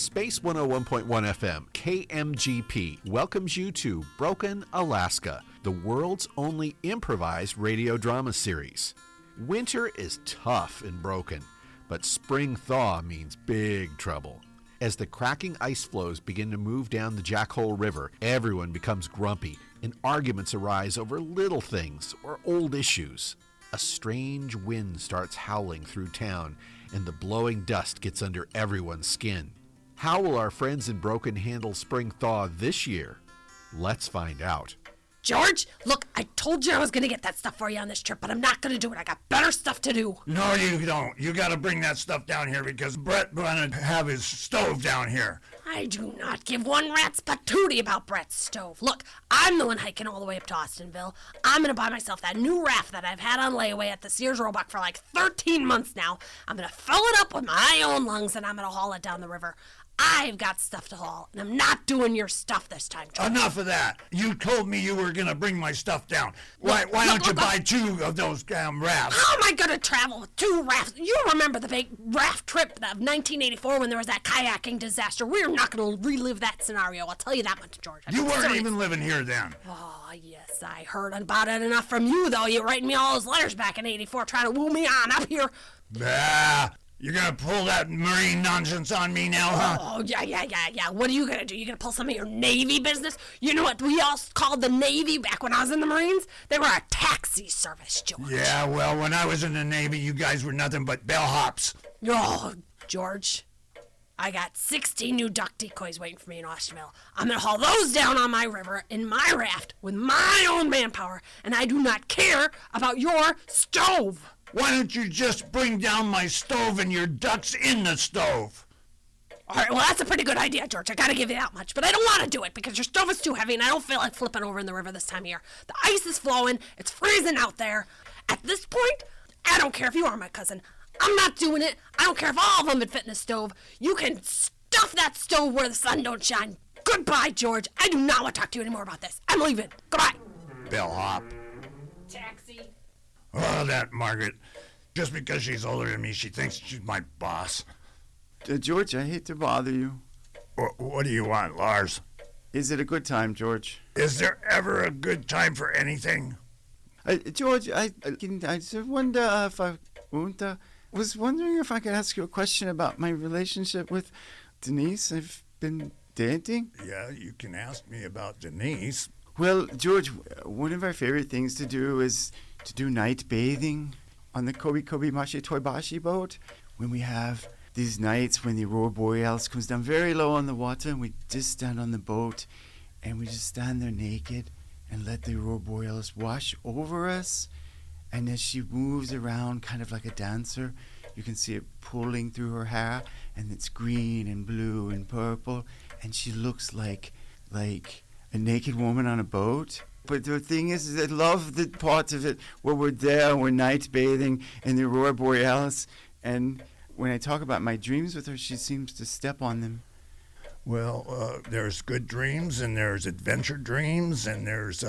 Space 101.1 FM, KMGP, welcomes you to Broken, Alaska, the world's only improvised radio drama series. Winter is tough in Broken, but spring thaw means big trouble. As the cracking ice floes begin to move down the Jackhole River, everyone becomes grumpy, and arguments arise over little things or old issues. A strange wind starts howling through town, and the blowing dust gets under everyone's skin. How will our friends in Broken handle spring thaw this year? Let's find out. George, look, I told you I was going to get that stuff for you on this trip, but I'm not going to do it. I got better stuff to do. No, you don't. You got to bring that stuff down here because Brett going to have his stove down here. I do not give one rat's patootie about Brett's stove. Look, I'm the one hiking all the way up to Austinville. I'm going to buy myself that new raft that I've had on layaway at the Sears Roebuck for like 13 months now. I'm going to fill it up with my own lungs, and I'm going to haul it down the river. I've got stuff to haul, and I'm not doing your stuff this time, George. Enough of that. You told me you were going to bring my stuff down. Why don't you buy two of those damn rafts? How am I going to travel with two rafts? You remember the big raft trip of 1984 when there was that kayaking disaster. We're not going to relive that scenario. I'll tell you that much, George. You weren't even living here then. Oh, yes, I heard about it enough from you, though. You writing me all those letters back in 84 trying to woo me on up here. Bah. You're going to pull that marine nonsense on me now, huh? Oh, yeah. What are you going to do? You going to pull some of your Navy business? You know what we all called the Navy back when I was in the Marines? They were a taxi service, George. Yeah, well, when I was in the Navy, you guys were nothing but bellhops. Oh, George, I got 16 new duck decoys waiting for me in Austinville. I'm going to haul those down on my river in my raft with my own manpower, and I do not care about your stove. Why don't you just bring down my stove and your ducks in the stove? All right, well, that's a pretty good idea, George. I got to give you that much. But I don't want to do it because your stove is too heavy, and I don't feel like flipping over in the river this time of year. The ice is flowing. It's freezing out there. At this point, I don't care if you are my cousin. I'm not doing it. I don't care if all of them would fit in the stove. You can stuff that stove where the sun don't shine. Goodbye, George. I do not want to talk to you anymore about this. I'm leaving. Goodbye. Bellhop. Taxi. Oh, that Margaret. Just because she's older than me, she thinks she's my boss. George, I hate to bother you. What do you want, Lars? Is it a good time, George? Is there ever a good time for anything? George, I just wonder if I was wondering if I could ask you a question about my relationship with Denise. I've been dating. Yeah, you can ask me about Denise. Well, George, one of our favorite things to do is to do night bathing on the Kobe Mashi Toibashi boat. When we have these nights when the aurora borealis comes down very low on the water, and we just stand on the boat and we just stand there naked and let the aurora borealis wash over us. And as she moves around kind of like a dancer, you can see it pulling through her hair, and it's green and blue and purple, and she looks like a naked woman on a boat. But the thing is I love the part of it where we're there, we're night bathing in the aurora borealis, and when I talk about my dreams with her, she seems to step on them. Well, there's good dreams, and there's adventure dreams, and there's,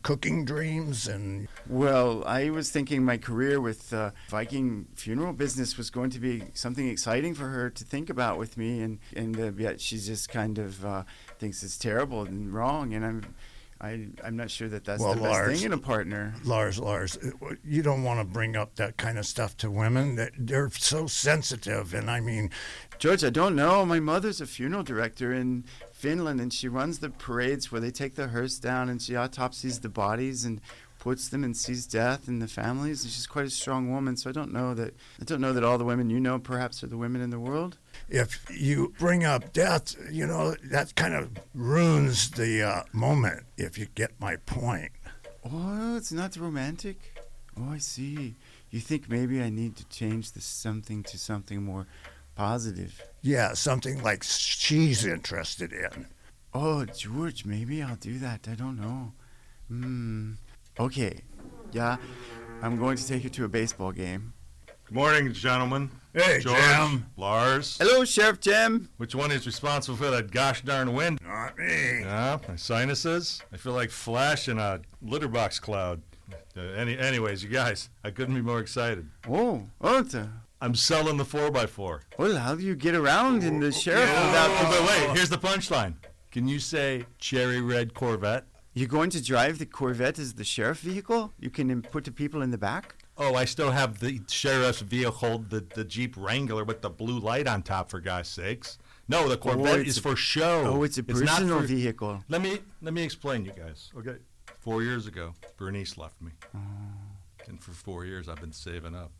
cooking dreams, and... Well, I was thinking my career with Viking funeral business was going to be something exciting for her to think about with me, and yet she just kind of thinks it's terrible and wrong, and I'm not sure that that's the best thing in a partner. Lars, you don't want to bring up that kind of stuff to women. They're so sensitive, and I mean... George, I don't know. My mother's a funeral director in Finland, and she runs the parades where they take the hearse down, and she autopsies the bodies and puts them and sees death in the families. And she's quite a strong woman, so I don't know that all the women you know perhaps are the women in the world. If you bring up death, that kind of ruins the moment, if you get my point. Oh, it's not romantic? Oh, I see. You think maybe I need to change this something to something more positive? Yeah, something like she's interested in. Oh, George, maybe I'll do that. I don't know. Okay. Yeah, I'm going to take you to a baseball game. Good morning, gentlemen. Hey, George, Jim. Lars. Hello, Sheriff Jim. Which one is responsible for that gosh darn wind? Not me. Yeah, my sinuses. I feel like Flash in a litter box cloud. Anyways, you guys, I couldn't be more excited. Oh, I'm selling the 4x4. Well, how do you get around in the sheriff without... But wait, here's the punchline. Can you say cherry red Corvette? You're going to drive the Corvette as the sheriff vehicle? You can put the people in the back? Oh, I still have the sheriff's vehicle, the Jeep Wrangler with the blue light on top, for God's sakes. No, the Corvette is for show. Oh, it's a personal vehicle. Let me explain, you guys. Okay. 4 years ago, Bernice left me. And for 4 years, I've been saving up.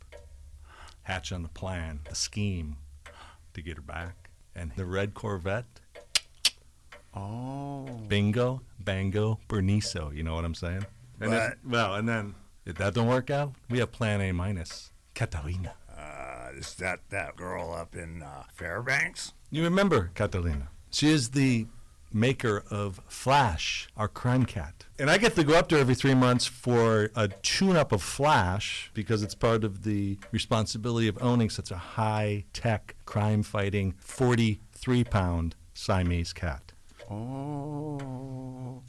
Hatch on the plan, the scheme to get her back. And the red Corvette, bingo, bango, Berniso. You know what I'm saying? And and then if that don't work out, we have plan A minus, Catalina. Is that girl up in Fairbanks? You remember Catalina? She is the maker of Flash, our crime cat. And I get to go up there every 3 months for a tune-up of Flash because it's part of the responsibility of owning such a high-tech, crime-fighting, 43-pound Siamese cat. Oh.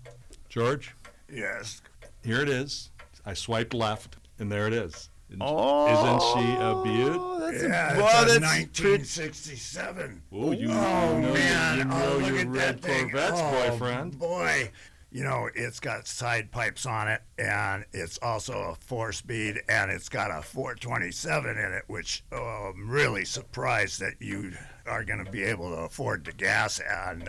George, Yes. here it is. I swiped left, and there it is. Oh. Isn't she a beaut? That's Yeah, that's it's a 1967. Oh, you man. you know look your at red that thing. Corvette's Oh, boyfriend. Boy. You know, it's got side pipes on it, and it's also a 4-speed, and it's got a 427 in it, which I'm really surprised that you are going to be able to afford the gas and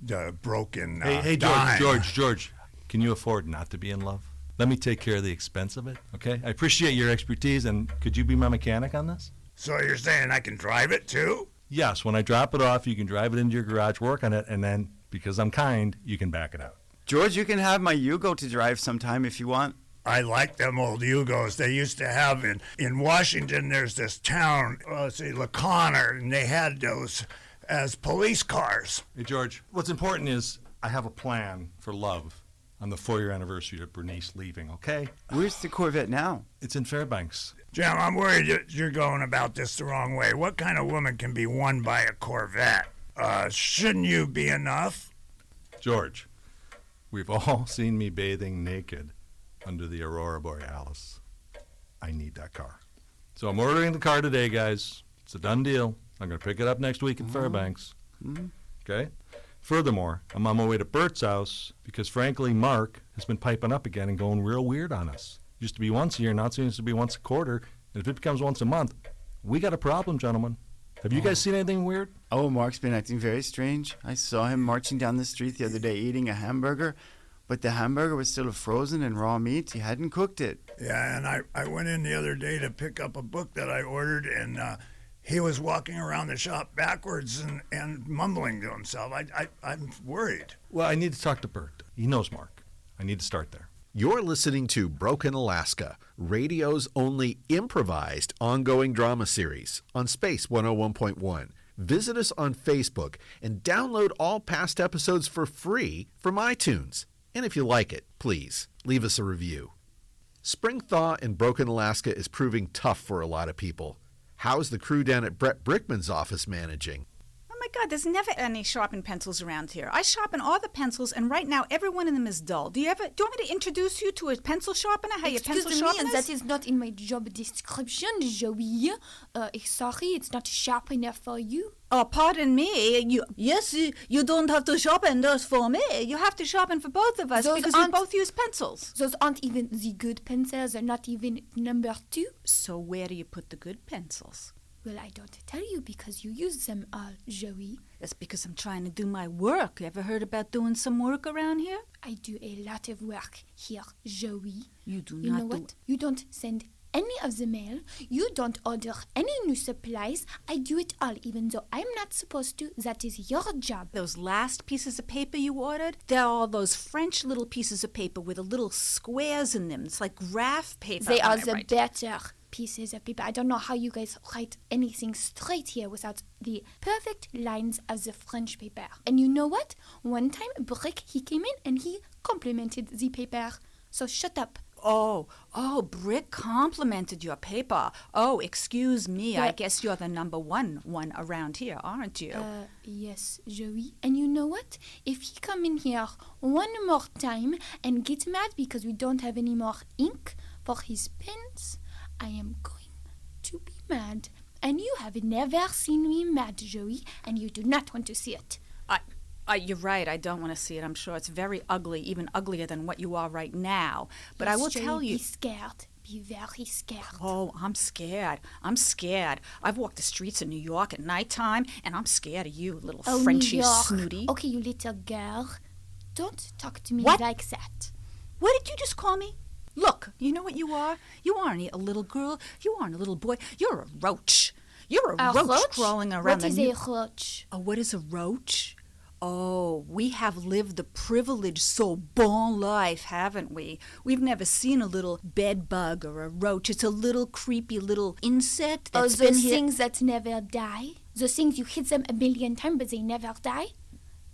the broken Hey, dime. George, can you afford not to be in love? Let me take care of the expense of it, okay? I appreciate your expertise, and could you be my mechanic on this? So you're saying I can drive it, too? Yes, when I drop it off, you can drive it into your garage, work on it, and then, because I'm kind, you can back it out. George, you can have my Yugo to drive sometime if you want. I like them old Yugos. They used to have in Washington, there's this town, Laconner, and they had those as police cars. Hey, George, what's important is I have a plan for love on the 4-year anniversary of Bernice leaving, okay? Where's the Corvette now? It's in Fairbanks. Jim, I'm worried that you're going about this the wrong way. What kind of woman can be won by a Corvette? Shouldn't you be enough? George, we've all seen me bathing naked under the Aurora Borealis. I need that car. So I'm ordering the car today, guys. It's a done deal. I'm going to pick it up next week in Fairbanks. Okay? Furthermore, I'm on my way to Bert's house because, frankly, Mark has been piping up again and going real weird on us. Used to be once a year, now it seems to be once a quarter. And if it becomes once a month, we got a problem, gentlemen. Have you guys seen anything weird? Oh, Mark's been acting very strange. I saw him marching down the street the other day eating a hamburger, but the hamburger was still frozen and raw meat. He hadn't cooked it. Yeah, and I went in the other day to pick up a book that I ordered, and he was walking around the shop backwards and mumbling to himself. I'm worried. Well, I need to talk to Bert. He knows Mark. I need to start there. You're listening to Broken Alaska, radio's only improvised ongoing drama series on Space 101.1. Visit us on Facebook and download all past episodes for free from iTunes. And if you like it, please leave us a review. Spring thaw in Broken Alaska is proving tough for a lot of people. How's the crew down at Brett Brickman's office managing? Oh my God, there's never any sharpened pencils around here. I sharpen all the pencils, and right now every one of them is dull. Do you want me to introduce you to a pencil sharpener? How your pencil sharpener? That is not in my job description, Joey. Sorry, it's not sharpener for you. Oh, pardon me. You don't have to sharpen those for me. You have to sharpen for both of us because we both use pencils. Those aren't even the good pencils. They're not even number 2. So where do you put the good pencils? Well, I don't tell you because you use them all, Joey. That's because I'm trying to do my work. You ever heard about doing some work around here? I do a lot of work here, Joey. You do not. You know what? You don't send any of the mail. You don't order any new supplies. I do it all, even though I'm not supposed to. That is your job. Those last pieces of paper you ordered, they're all those French little pieces of paper with the little squares in them. It's like graph paper. They are the better pieces of paper. I don't know how you guys write anything straight here without the perfect lines of the French paper. And you know what? One time, Brick, he came in and he complimented the paper. So shut up. Oh, Brick complimented your paper. Oh, excuse me. Yeah. I guess you're the number one around here, aren't you? Yes, Joey. And you know what? If he come in here one more time and get mad because we don't have any more ink for his pens, I am going to be mad And you have never seen me mad, Joey, and you do not want to see it. You're right. I don't want to see it. I'm sure it's very ugly, even uglier than what you are right now. But I will Joey, tell you. Be scared. Be very scared. Oh, I'm scared. I'm scared. I've walked the streets of New York at nighttime, and I'm scared of you, little Frenchie New York. snooty. Okay, you little girl. Don't talk to me What? like that. What did you just call me? Look, you know what you are? You aren't a little girl. You aren't a little boy. You're a roach. You're a roach crawling around What is the a roach? Oh, what is a roach? Oh, we have lived the privileged so bon life, haven't we? We've never seen a little bed bug or a roach. It's a little creepy little insect that's been those here. things that never die? Those things you hit them a million times but they never die?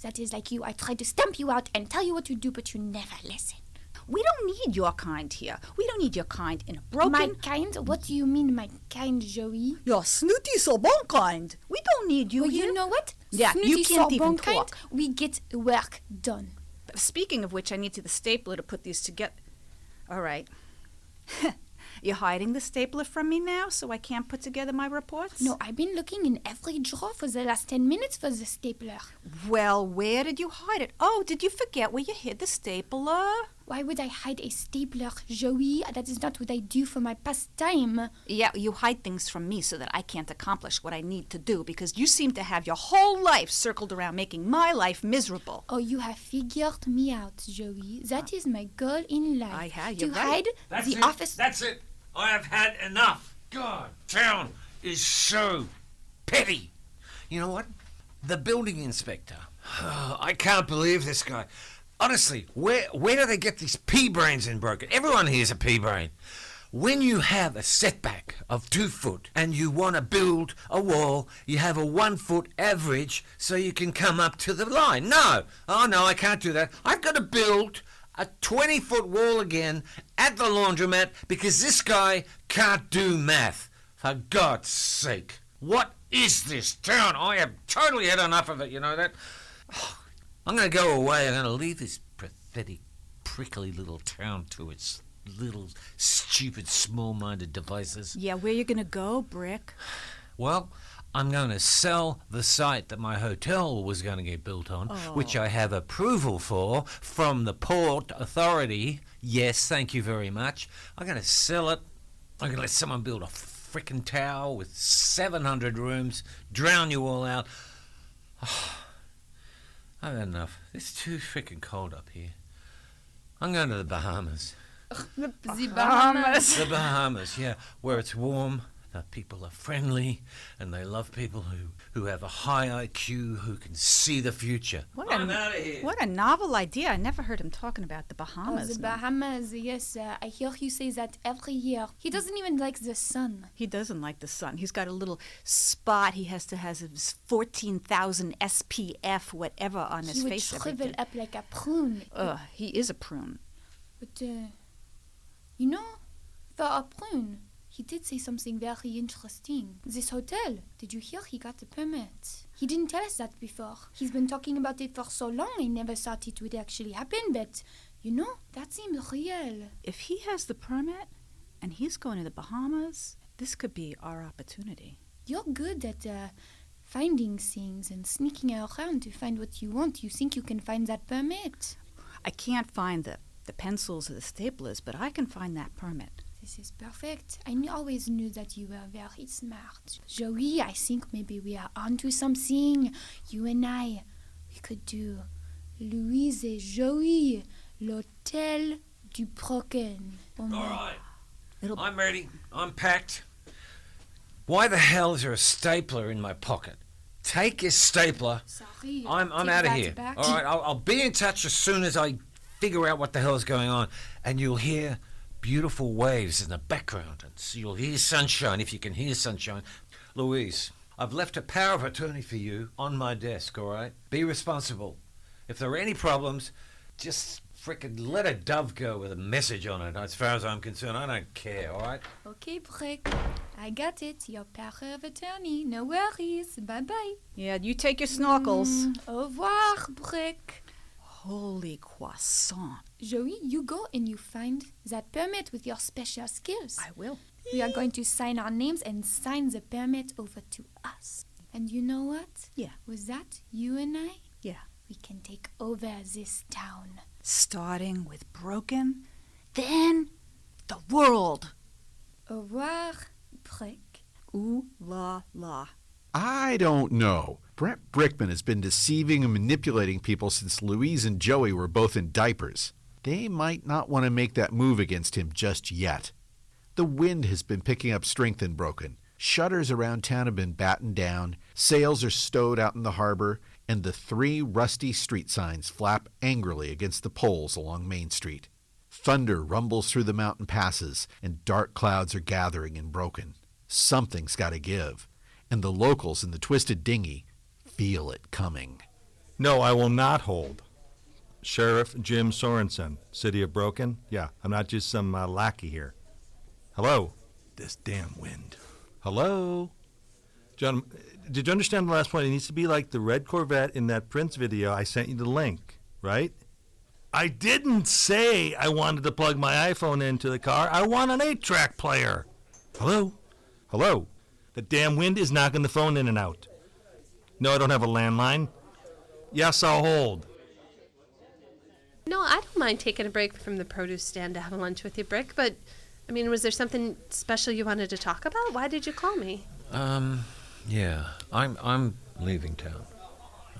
That is like you. I try to stamp you out and tell you what to do, but you never listen. We don't need your kind here. We don't need your kind in a broken... My kind? What do you mean, my kind, Joey? Your snooty Sorbonne kind. We don't need you Well, here. you know what? Yeah, Snooty you can't even Sorbonne kind, talk. we get work done. Speaking of which, I need the stapler to put these together. All right. You're hiding the stapler from me now so I can't put together my reports? No, I've been looking in every drawer for the last 10 minutes for the stapler. Well, where did you hide it? Oh, did you forget where you hid the stapler? Why would I hide a stapler, Joey? That is not what I do for my pastime. Yeah, you hide things from me so that I can't accomplish what I need to do because you seem to have your whole life circled around making my life miserable. Oh, you have figured me out, Joey. That is my goal in life. I have, to you're right. hide That's the it. office. That's it. I have had enough. God, town is so petty. You know what? The building inspector. I can't believe this guy. Honestly, where do they get these pea brains in broken? Everyone here's a pea brain. When you have a setback of 2 foot and you want to build a wall, you have a 1 foot average so you can come up to the line. No, I can't do that. I've got to build a 20-foot wall again at the laundromat because this guy can't do math. For God's sake. What is this town? I have totally had enough of it, you know that? I'm going to go away. I'm going to leave this pathetic, prickly little town to its little, stupid, small-minded devices. Yeah, where you gonna go, Brick? Well, I'm going to sell the site that my hotel was going to get built on, which I have approval for from the Port Authority. Yes, thank you very much. I'm going to sell it. I'm going to let someone build a frickin' tower with 700 rooms, drown you all out. I've had enough. It's too frickin' cold up here. I'm going to the Bahamas. The Bahamas. The Bahamas, yeah, where it's warm. The people are friendly, and they love people who have a high IQ, who can see the future. I'm out of here. What a novel idea. I never heard him talking about the Bahamas. The Bahamas, yes. I hear you say that every year. He doesn't even like the sun. He doesn't like the sun. He's got a little spot he has to have his 14,000 SPF whatever on his He face. would every shrivel day. up like a prune. He is a prune. But, you know, for a prune, he did say something very interesting. This hotel, did you hear he got the permit? He didn't tell us that before. He's been talking about it for so long, I never thought it would actually happen, but, you know, that seems real. If he has the permit and he's going to the Bahamas, this could be our opportunity. You're good at finding things and sneaking around to find what you want. You think you can find that permit? I can't find the pencils or the staplers, but I can find that permit. This is perfect. I always knew that you were very smart. Joey, I think maybe we are onto something. You and I, we could do Louise et Joey, l'Hôtel du Brocken. All right. I'm ready. I'm packed. Why the hell is there a stapler in my pocket? Take your stapler. Sorry. I'm out of here. Back. All right, I'll be in touch as soon as I figure out what the hell is going on. And you'll hear beautiful waves in the background. And so you'll hear sunshine, if you can hear sunshine. Louise, I've left a power of attorney for you on my desk, all right? Be responsible. If there are any problems, just frickin' let a dove go with a message on it. As far as I'm concerned, I don't care, all right? Okay, Brick. I got it. Your power of attorney. No worries. Bye-bye. Yeah, you take your snorkels. Au revoir, Brick. Holy croissant. Joey, you go and you find that permit with your special skills. I will. We are going to sign our names and sign the permit over to us. And you know what? Yeah. With that, you and I, Yeah. we can take over this town. Starting with Broken, then the world. Au revoir, Brick. Ooh la la. I don't know. Brett Brickman has been deceiving and manipulating people since Louise and Joey were both in diapers. They might not want to make that move against him just yet. The wind has been picking up strength in Broken. Shutters around town have been battened down, sails are stowed out in the harbor, and the 3 rusty street signs flap angrily against the poles along Main Street. Thunder rumbles through the mountain passes, and dark clouds are gathering in Broken. Something's got to give, and the locals in the twisted dinghy feel it coming. No, I will not hold. Sheriff Jim Sorensen, City of Broken. Yeah, I'm not just some lackey here. Hello? This damn wind. Hello? John, did you understand the last point? It needs to be like the red Corvette in that Prince video. I sent you the link, right? I didn't say I wanted to plug my iPhone into the car. I want an 8-track player. Hello? Hello? The damn wind is knocking the phone in and out. No, I don't have a landline. Yes, I'll hold. No, I don't mind taking a break from the produce stand to have lunch with you, Brick, but, I mean, was there something special you wanted to talk about? Why did you call me? Yeah, I'm leaving town.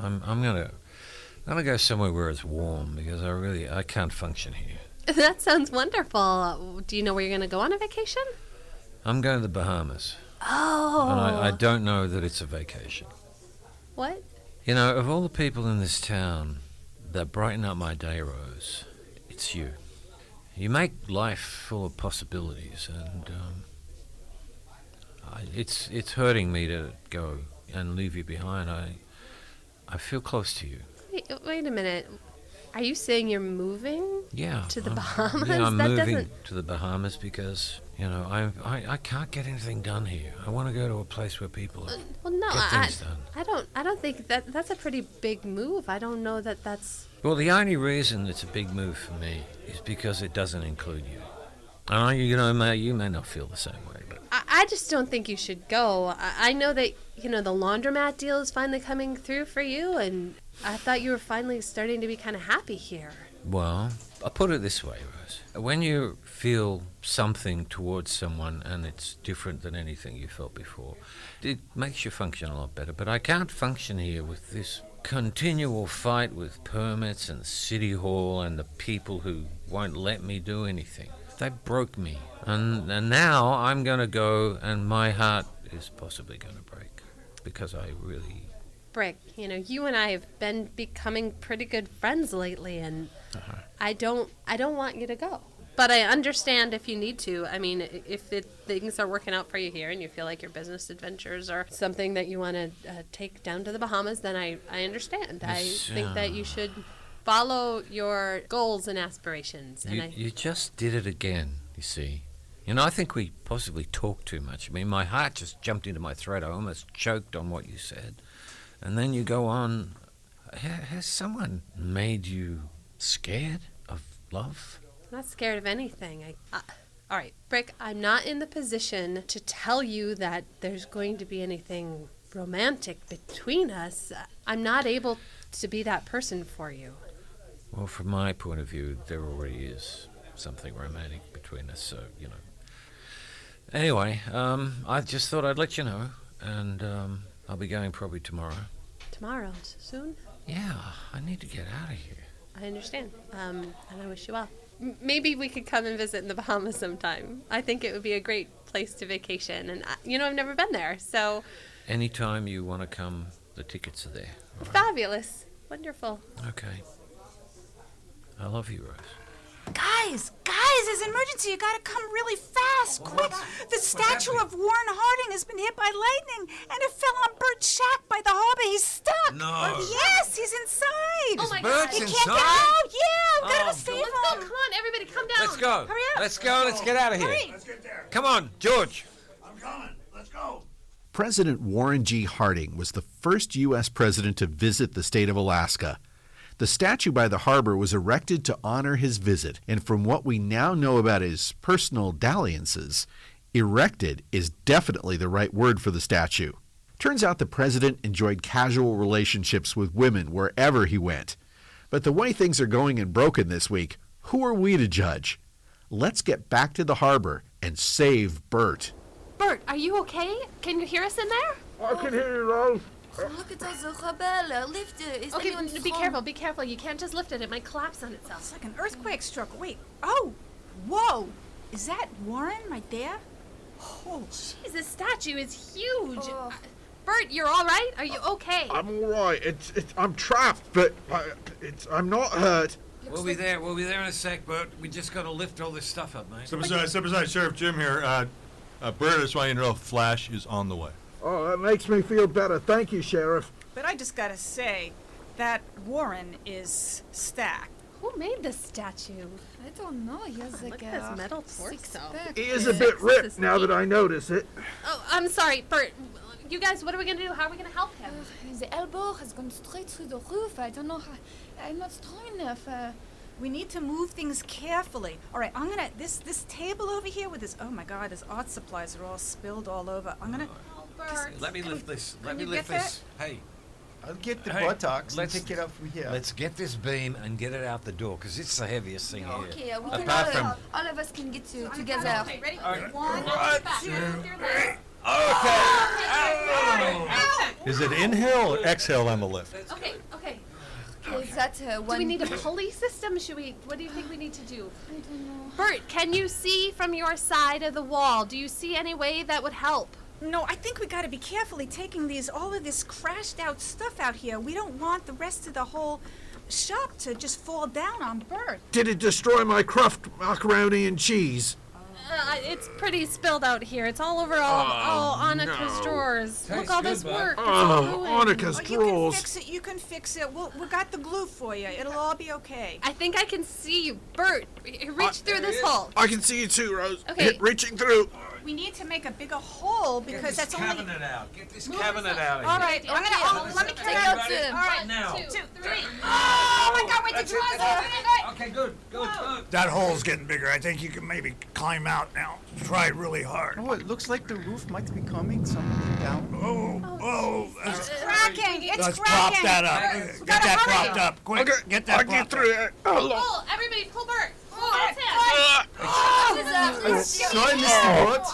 I'm gonna go somewhere where it's warm because I can't function here. That sounds wonderful. Do you know where you're going to go on a vacation? I'm going to the Bahamas. Oh. And I don't know that it's a vacation. What? You know, of all the people in this town that brighten up my day, Rose, it's you. You make life full of possibilities, and it's hurting me to go and leave you behind. I feel close to you. Wait a minute. Are you saying you're moving? Yeah. To the Bahamas? Yeah, I'm That moving doesn't- to the Bahamas because, you know, I can't get anything done here. I want to go to a place where people Well, no, get things done. I don't think that's a pretty big move. I don't know that that's. Well, the only reason it's a big move for me is because it doesn't include you. You know, you may not feel the same way, but I just don't think you should go. I know that, you know, the laundromat deal is finally coming through for you, and I thought you were finally starting to be kind of happy here. well, I'll put it this way, Rose. When you feel something towards someone and it's different than anything you felt before, it makes you function a lot better. But I can't function here with this continual fight with permits and City Hall and the people who won't let me do anything. They broke me. And now I'm going to go and my heart is possibly going to break because I really... Brick, you know, you and I have been becoming pretty good friends lately, and I don't want you to go. But I understand if you need to. I mean, if things are working out for you here and you feel like your business adventures are something that you want to take down to the Bahamas, then I understand. I think that you should follow your goals and aspirations. You just did it again, you see. You know, I think we possibly talked too much. I mean, my heart just jumped into my throat. I almost choked on what you said. And then you go on. Has someone made you scared of love? I'm not scared of anything. All right, Brick, I'm not in the position to tell you that there's going to be anything romantic between us. I'm not able to be that person for you. Well, from my point of view, there already is something romantic between us, so, you know. Anyway, I just thought I'd let you know, and I'll be going probably tomorrow. Tomorrow? Soon? Yeah, I need to get out of here. I understand. And I wish you well. Maybe we could come and visit in the Bahamas sometime. I think it would be a great place to vacation. And, I've never been there, so... Anytime you want to come, the tickets are there. All right? Fabulous. Wonderful. Okay. I love you, Rose. Guys, there's an emergency. You gotta come really fast, quick. The statue of Warren Harding has been hit by lightning, and it fell on Bert's shack by the harbor. He's stuck. No. Yes, he's inside. Oh my God. He can't get out. Yeah, we gotta save Let's go. him. Come on, everybody, come down. Let's go. Hurry up. Let's go. Let's get out of here. Hurry. Let's get there. Come on, George. I'm coming. Let's go. President Warren G. Harding was the first U.S. president to visit the state of Alaska. The statue by the harbor was erected to honor his visit, and from what we now know about his personal dalliances, Erected is definitely the right word for the statue. Turns out the president enjoyed casual relationships with women wherever he went. But the way things are going in Broken this week, who are we to judge? Let's get back to the harbor and save Bert. Bert, are you okay? Can you hear us in there? I can hear you, Rose. Look at those rebels. Lift it. Is Okay, anyone be strong? careful, be careful. You can't just lift it. It might collapse on itself. It's like an earthquake struck. Wait. Oh, whoa. Is that Warren right there? Oh, Jeez, this statue is huge. Oh. Bert, you're all right? Are you okay? I'm all right. I'm trapped, but I'm not hurt. We'll be there in a sec, Bert. We just gotta lift all this stuff up, mate. Step aside, Sheriff Jim here. Bert, I just want you to know Flash is on the way. Oh, that makes me feel better. Thank you, Sheriff. but I just gotta say, that Warren is stacked. Who made this statue? I don't know. He has like Look at a his metal six torso. pack. He is a bit ripped now that I notice it. Oh, I'm sorry, Bert. You guys, what are we gonna do? How are we gonna help him? The elbow has gone straight through the roof. I don't know how. I'm not strong enough. We need to move things carefully. All right, I'm gonna this table over here with this. Oh my God, his art supplies are all spilled all over. I'm gonna. Oh, Bert. Let me lift this. Let me you lift get this. Hey, I'll get the Hey, buttocks and let's- pick it up from here. let's get this beam and get it out the door, because it's the heaviest thing here. Okay, we can Apart from... all of us can get together. Okay, ready? Alright. One, two, three. Is it inhale or exhale on the lift? Okay, okay. Is that Do one? we need a pulley system? Should we? What do you think we need to do? I don't know. Bert, can you see from your side of the wall? Do you see any way that would help? No, I think we gotta be carefully taking all of this crashed out stuff out here. We don't want the rest of the whole shop to just fall down on Bert. Did it destroy my Kraft macaroni and cheese? It's pretty spilled out here. It's all over all Annika's drawers. Look, all this good, bud. work. It's Oh, ruined. Annika's Oh, you can drawers. fix it. You can fix it. We got the glue for you. It'll all be okay. I think I can see you. Bert, reach through this hole. I can see you too, Rose. Okay. Reaching through. We need to make a bigger hole because that's only. out. Get this cabinet out of All here. right, I'm gonna. Oh, let me Take carry out it. the. All right, Now. 2, 3. Oh my God! Wait, That's the it, drawers that's are Okay, good. That hole's getting bigger. I think you can maybe climb out now. Try really hard. Oh, it looks like the roof might be coming something down. Oh, It's cracking. It's let's cracking. prop that up. We Get gotta that hurry. propped up. Quick, get that propped up. Through it. Pull, everybody, pull Bert. That's it. Sorry, Mr. Burt.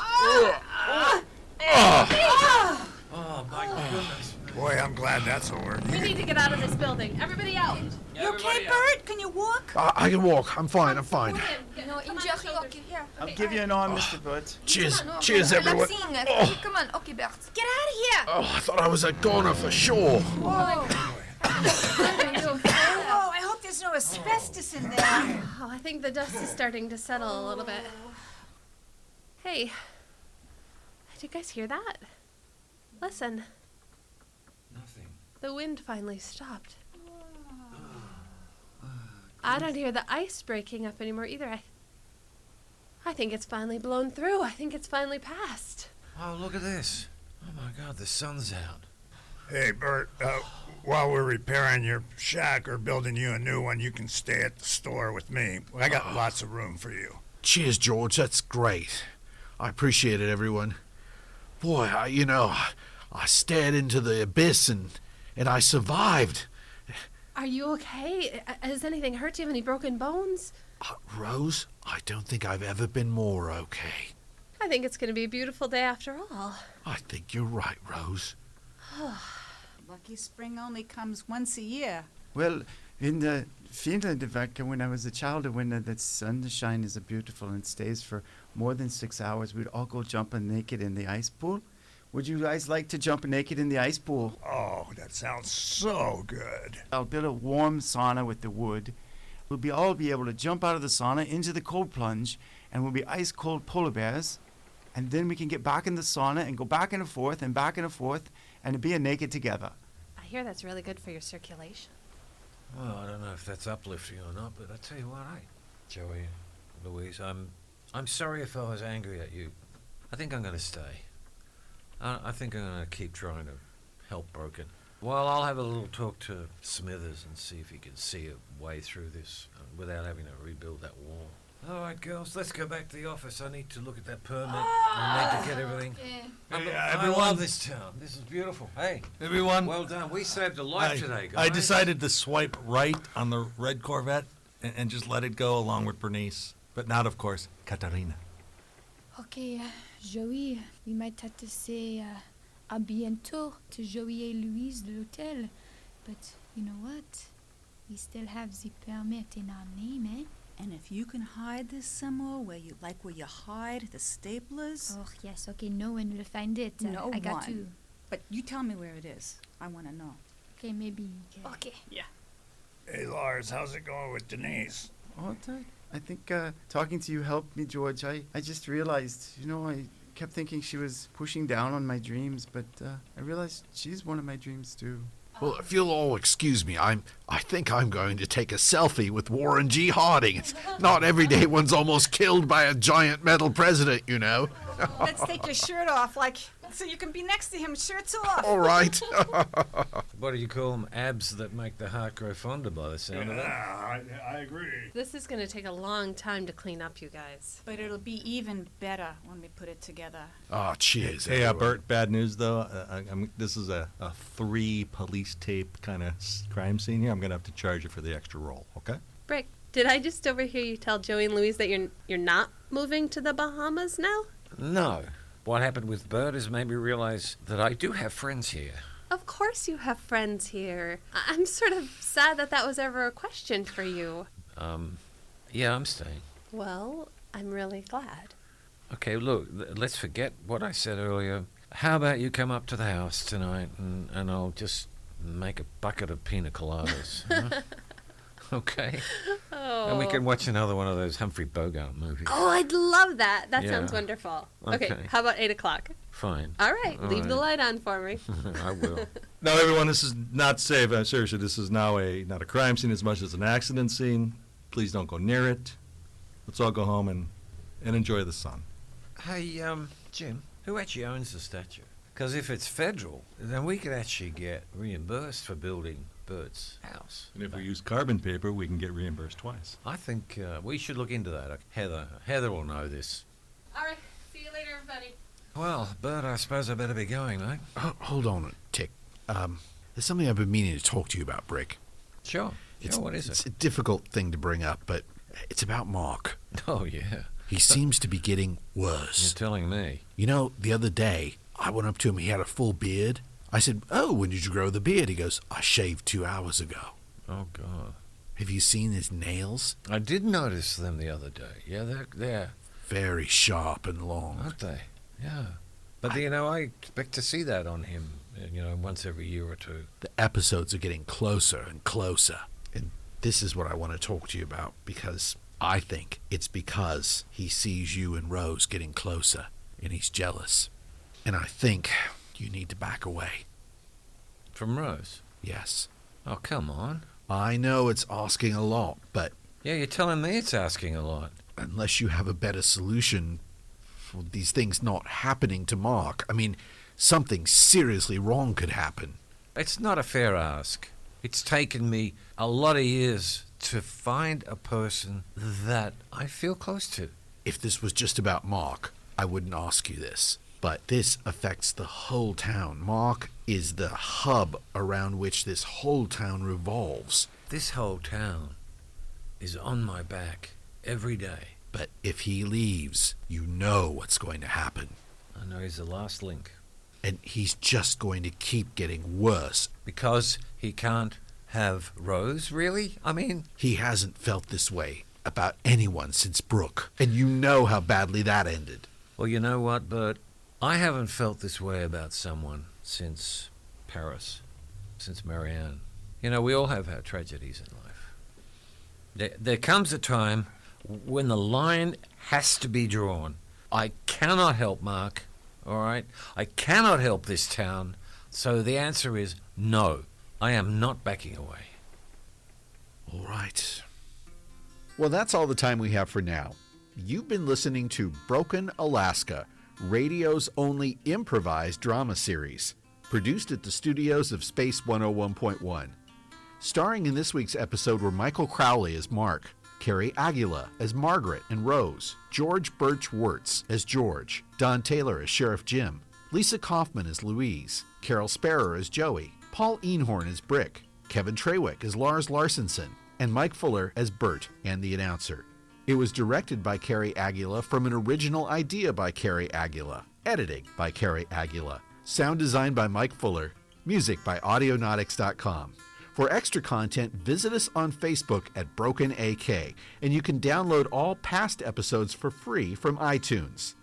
Oh, my goodness. Boy, I'm glad that's over. We need to get out of this building. Everybody out. You okay, Bert? Can you walk? I can walk. I'm fine. I'm fine. No, injury. Okay, here. I'll give you an arm, Mr. Burt. Cheers. No, Cheers, I'm everyone. seeing it. Oh. Come on. Okay, Bert. Get out of here. Oh, I thought I was a goner for sure. Oh, I hope there's no asbestos in there. Oh, I think the dust is starting to settle a little bit. Hey, did you guys hear that? Listen, Nothing. the wind finally stopped. I don't hear the ice breaking up anymore either. I think it's finally blown through. I think it's finally passed. Oh, look at this. Oh, my God, the sun's out. Hey, Bert, while we're repairing your shack or building you a new one, you can stay at the store with me. I got lots of room for you. Cheers, George. That's great. I appreciate it, everyone. Boy, I stared into the abyss and I survived. Are you okay? Has anything hurt? Do you have any broken bones? Rose, I don't think I've ever been more okay. I think it's going to be a beautiful day after all. I think you're right, Rose. Lucky spring only comes once a year. Well, in the Finland, in fact, when I was a child, when the sunshine is beautiful and stays for more than 6 hours, we'd all go jumping naked in the ice pool. Would you guys like to jump naked in the ice pool? Oh, that sounds so good. I'll build a warm sauna with the wood. We'll all be able to jump out of the sauna into the cold plunge, and we'll be ice cold polar bears. And then we can get back in the sauna and go back and forth and be naked together. I hear that's really good for your circulation. Well, I don't know if that's uplifting or not, but I tell you what, Joey, Louise, I'm sorry if I was angry at you. I think I'm going to stay. I think I'm going to keep trying to help Broken. Well, I'll have a little talk to Smithers and see if he can see a way through this without having to rebuild that wall. All right, girls, let's go back to the office. I need to look at that permit. I need to get everything. I love this town. This is beautiful. Hey, Everyone, well done. We saved a life today, guys. I decided to swipe right on the red Corvette and just let it go along with Bernice. But not, of course, Katarina. Okay, Joey, we might have to say à bientôt to Joey et Louise de l'hôtel. But you know what? We still have the permit in our name, eh? And if you can hide this somewhere where you hide the staplers. Oh, yes, okay, no one will find it. No I got one. to. But you tell me where it is. I want to know. Okay, maybe. Okay. Hey, Lars, how's it going with Denise? Oh, I think talking to you helped me, George. I just realized, I kept thinking she was pushing down on my dreams, but I realized she's one of my dreams, too. Well, if you'll all excuse me, I think I'm going to take a selfie with Warren G. Harding. It's not every day one's almost killed by a giant metal president, you know. Let's take your shirt off, so you can be next to him, shirts off. All right. What do you call them? Abs that make the heart grow fonder by the sound of it. I agree. This is going to take a long time to clean up, you guys. But it'll be even better when we put it together. Oh, cheers. Hey, everyone. Bert, bad news, though. This is a 3-police tape kind of crime scene here. I'm going to have to charge you for the extra roll, okay? Brick, did I just overhear you tell Joey and Louise that you're not moving to the Bahamas now? No. What happened with Bert has made me realize that I do have friends here. Of course you have friends here. I'm sort of sad that was ever a question for you. Yeah, I'm staying. Well, I'm really glad. Okay, look, let's forget what I said earlier. How about you come up to the house tonight and I'll just make a bucket of pina coladas. Huh? Okay? Oh. And we can watch another one of those Humphrey Bogart movies. Oh, I'd love that. That Yeah. sounds wonderful. Okay, Okay. how about 8 o'clock? Fine. All right, All leave the right. light on for me. I will. Now, everyone, this is not safe. Seriously, this is now not a crime scene as much as an accident scene. Please don't go near it. Let's all go home and enjoy the sun. Hey, Jim, who actually owns the statue? Because if it's federal, then we could actually get reimbursed for building Bert's house. And if we use carbon paper, we can get reimbursed twice. I think we should look into that. Heather will know this. All right, see you later, everybody. Well, Bert, I suppose I better be going, mate. Hold on a tick. There's something I've been meaning to talk to you about, Brick. Sure. What is It's it? a difficult thing to bring up, but it's about Mark. Oh, yeah. He seems to be getting You're worse. telling me. You know, the other day, I went up to him. He had a full beard. I said, "Oh, when did you grow the beard?" He goes, "I shaved 2 hours ago." Oh, God. Have you seen his nails? I did notice them the other day. Yeah, they're Very sharp and long. aren't they? Yeah. But, I expect to see that on him, once every year or two. The episodes are getting closer and closer. And this is what I want to talk to you about, because I think it's because he sees you and Rose getting closer, and he's jealous. And I think you need to back away. From Rose? Yes. Oh, come on. I know it's asking a lot, but Yeah, you're telling me it's asking a lot. unless you have a better solution for these things not happening to Mark, I mean, something seriously wrong could happen. It's not a fair ask. It's taken me a lot of years to find a person that I feel close to. If this was just about Mark, I wouldn't ask you this. But this affects the whole town. Mark is the hub around which this whole town revolves. This whole town is on my back every day. But if he leaves, you know what's going to happen. I know he's the last link. And he's just going to keep getting worse. Because he can't have Rose, really? I mean, He hasn't felt this way about anyone since Brooke. And you know how badly that ended. well, you know what, Bert? I haven't felt this way about someone since Paris, since Marianne. We all have our tragedies in life. There comes a time when the line has to be drawn. I cannot help Mark, all right? I cannot help this town. So the answer is no. I am not backing away. All right. Well, that's all the time we have for now. You've been listening to Broken Alaska, radio's only improvised drama series, produced at the studios of Space 101.1. Starring in this week's episode were Michael Crowley as Mark, Carrie Aguila as Margaret and Rose, George Birch Wirtz as George, Don Taylor as Sheriff Jim, Lisa Kaufman as Louise, Carol Sparrow as Joey, Paul Einhorn as Brick, Kevin Trawick as Lars Larsenson, and Mike Fuller as Bert and the announcer. It was directed by Carrie Aguila from an original idea by Carrie Aguila. Editing by Carrie Aguila. Sound design by Mike Fuller. Music by Audionautics.com. For extra content, visit us on Facebook at Broken AK, and you can download all past episodes for free from iTunes.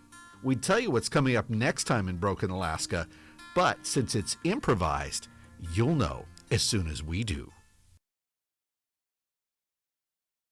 We'd tell you what's coming up next time in Broken Alaska, but since it's improvised, you'll know as soon as we do.